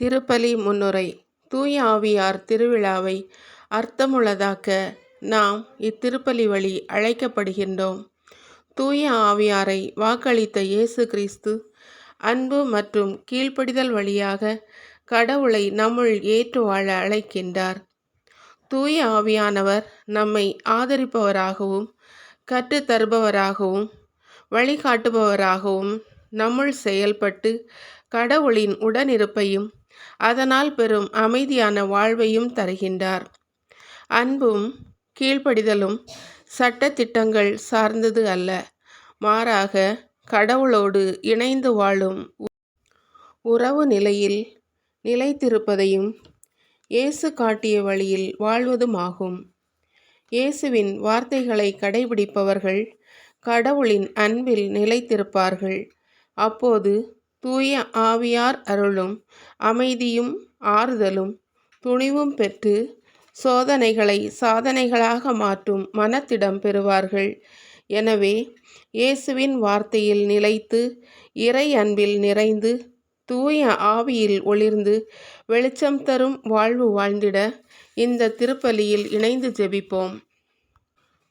திருப்பலி முன்னுரை. தூய ஆவியார் திருவிழாவை அர்த்தமுள்ளதாக்க நாம் இத்திருப்பலி வழி அழைக்கப்படுகின்றோம். தூய ஆவியாரை வாக்களித்த இயேசு கிறிஸ்து அன்பு மற்றும் கீழ்ப்படிதல் வழியாக கடவுளை நம்முள் ஏற்று வாழ அழைக்கின்றார். தூய ஆவியானவர் நம்மை ஆதரிப்பவராகவும் கற்றுத்தருபவராகவும் வழிகாட்டுபவராகவும் நம்முள் செயல்பட்டு கடவுளின் உடனிருப்பையும் அதனால் பெறும் அமைதியான வாழ்வையும் தருகின்றார். அன்பும் கீழ்ப்படிதலும் சட்டதிட்டங்கள் சார்ந்தது அல்ல, மாறாக கடவுளோடு இணைந்து வாழும் உறவு நிலையில் நிலைத்திருப்பதையும் இயேசு காட்டிய வழியில் வாழ்வதுமாகும். இயேசுவின் வார்த்தைகளை கடைபிடிப்பவர்கள் கடவுளின் அன்பில் நிலைத்திருப்பார்கள். அப்போது தூய ஆவியார் அருளும் அமைதியும் ஆறுதலும் துணிவும் பெற்று சோதனைகளை சாதனைகளாக மாற்றும் மனத்திடம் பெறுவார்கள். எனவே இயேசுவின் வார்த்தையில் நிலைத்து இறை அன்பில் நிறைந்து தூய ஆவியில் ஒளிர்ந்து வெளிச்சம் தரும் வாழ்வு வாழ்ந்திட இந்த திருப்பலியில் இணைந்து ஜெபிப்போம்.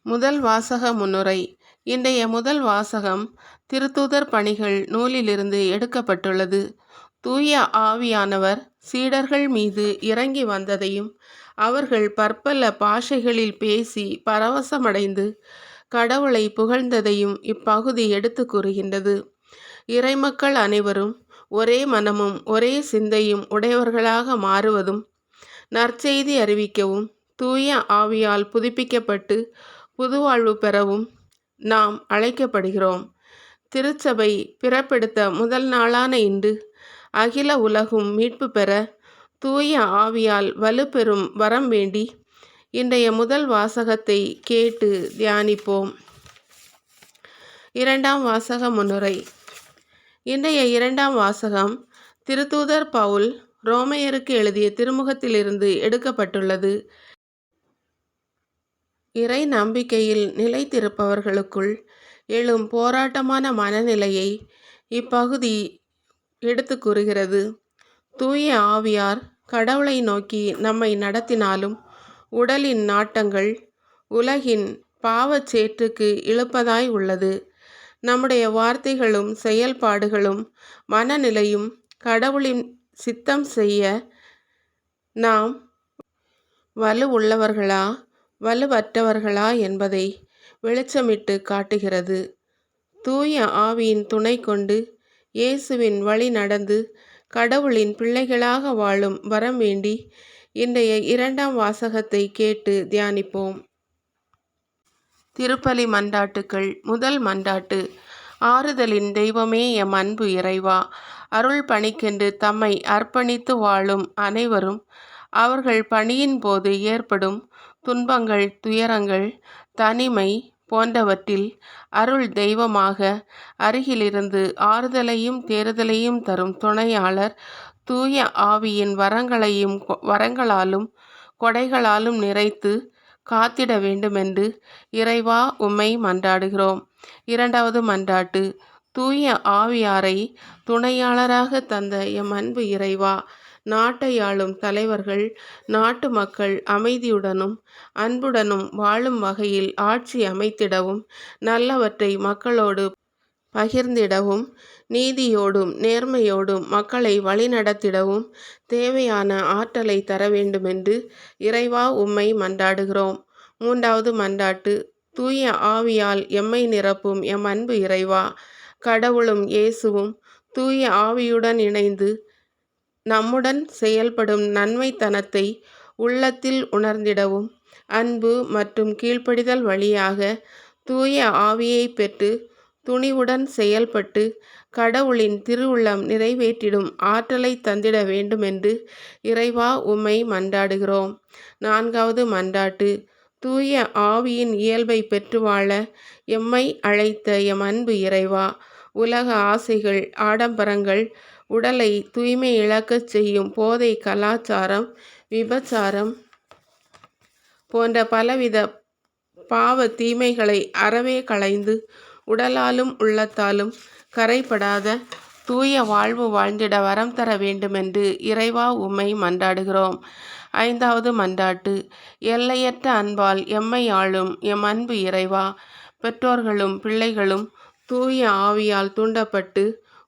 முதல் வாசக முன்னுரை. இன்றைய முதல் வாசகம் திருத்தூதர் பணிகள் நூலிலிருந்து எடுக்கப்பட்டுள்ளது. தூய ஆவியானவர் சீடர்கள் மீது இறங்கி வந்ததையும் அவர்கள் பற்பல பாஷைகளில் பேசி பரவசமடைந்து கடவுளை புகழ்ந்ததையும் இப்பகுதி எடுத்து கூறுகின்றது. இறைமக்கள் அனைவரும் ஒரே மனமும் ஒரே சிந்தையும் உடையவர்களாக மாறுவதும் நற்செய்தி அறிவிக்கவும் தூய ஆவியால் புதுப்பிக்கப்பட்டு புதுவாழ்வு பெறவும் நாம் அழைக்கப்படுகிறோம். திருச்சபை பிறப்பெடுத்த முதல் நாளான இன்று அகில உலகும் மீட்பு பெற தூய ஆவியால் வலுப்பெறும் வரம் வேண்டி இன்றைய முதல் வாசகத்தை கேட்டு தியானிப்போம். இரண்டாம் வாசக முன்னுரை. இன்றைய இரண்டாம் வாசகம் திருத்தூதர் பவுல் ரோமையருக்கு எழுதிய திருமுகத்திலிருந்து எடுக்கப்பட்டுள்ளது. இறை நம்பிக்கையில் நிலைத்திருப்பவர்களுக்குள் எழும் போராட்டமான மனநிலையை இப்பகுதி எடுத்து கூறுகிறது. தூய ஆவியார் கடவுளை நோக்கி நம்மை நடத்தினாலும் உடலின் நாட்டங்கள் உலகின் பாவச்சேற்றுக்கு இழுப்பதாய் உள்ளது. நம்முடைய வார்த்தைகளும் செயல்பாடுகளும் மனநிலையும் கடவுளின் சித்தம் செய்ய நாம் வலுவுள்ளவர்களா வலுவற்றவர்களா என்பதை வெளிச்சமிட்டு காட்டுகிறது. தூய ஆவியின் துணை கொண்டு இயேசுவின் வழி நடந்து கடவுளின் பிள்ளைகளாக வாழும் வரம் வேண்டி இன்றைய இரண்டாம் வாசகத்தை கேட்டு தியானிப்போம். திருப்பலி மன்றாட்டுக்கள். முதல் மன்றாட்டு. ஆறுதலின் தெய்வமே எம் அன்பு இறைவா, அருள் பணிக்கென்று தம்மை அர்ப்பணித்து வாழும் அனைவரும் அவர்கள் பணியின் போது ஏற்படும் துன்பங்கள் துயரங்கள் தனிமை போன்றவற்றில் அருள் தெய்வமாக அருகிலிருந்து ஆறுதலையும் தேறுதலையும் தரும் துணையாளர் தூய ஆவியின் வரங்களாலும் கொடைகளாலும் நிறைத்து காத்திட வேண்டுமென்று இறைவா உம்மை மன்றாடுகிறோம். இரண்டாவது மன்றாட்டு. தூய ஆவியாரை துணையாளராக தந்த எம் அன்பு இறைவா, நாட்டை ஆளும் தலைவர்கள் நாட்டு மக்கள் அமைதியுடனும் அன்புடனும் வாழும் வகையில் ஆட்சி அமைத்திடவும் நல்லவற்றை மக்களோடு பகிர்ந்திடவும் நீதியோடும் நேர்மையோடும் மக்களை வழிநடத்திடவும் தேவையான ஆற்றலை தர வேண்டுமென்று இறைவா உம்மை மன்றாடுகிறோம். மூன்றாவது மன்றாட்டு. தூய ஆவியால் எம்மை நிரப்பும் எம் அன்பு இறைவா, கடவுளும் இயேசுவும் தூய ஆவியுடன் இணைந்து நம்முடன் செயல்படும் நன்மைத்தனத்தை உள்ளத்தில் உணர்ந்திடவும் அன்பு மற்றும் கீழ்ப்படிதல் வழியாக தூய ஆவியை பெற்று துணிவுடன் செயல்பட்டு கடவுளின் திருவுள்ளம் நிறைவேற்றிடும் ஆற்றலை தந்திட வேண்டுமென்று இறைவா உம்மை மன்றாடுகிறோம். நான்காவது மன்றாட்டு. தூய ஆவியின் இயல்பை பெற்று வாழ எம்மை அழைத்த எம் அன்பு இறைவா, உலக ஆசைகள் ஆடம்பரங்கள் உடலை தூய்மை இழக்கச் செய்யும் போதை கலாச்சாரம் விபச்சாரம் போன்ற பலவித பாவ தீமைகளை அறவே களைந்து உடலாலும் உள்ளத்தாலும் கரைபடாத தூய வாழ்வு வாழ்ந்திட வரம் தர வேண்டுமென்று இறைவா உம்மை மன்றாடுகிறோம். 5வது மன்றாட்டு. எல்லையற்ற அன்பால் எம்மை ஆளும் எம் அன்பு இறைவா, பெற்றோர்களும் பிள்ளைகளும் தூய ஆவியால் தூண்டப்பட்டு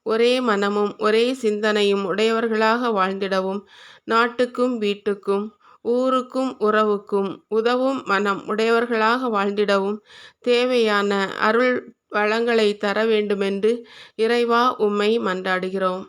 ஒரே மனமும் ஒரே சிந்தனையும் உடையவர்களாக வாழ்ந்திடவும், நாட்டுக்கும் வீட்டுக்கும் ஊருக்கும் உறவுக்கும் உதவும் மனம் உடையவர்களாக வாழ்ந்திடவும் தேவையான அருள் வளங்களை தர வேண்டுமென்று இறைவா உம்மை மன்றாடுகிறோம்.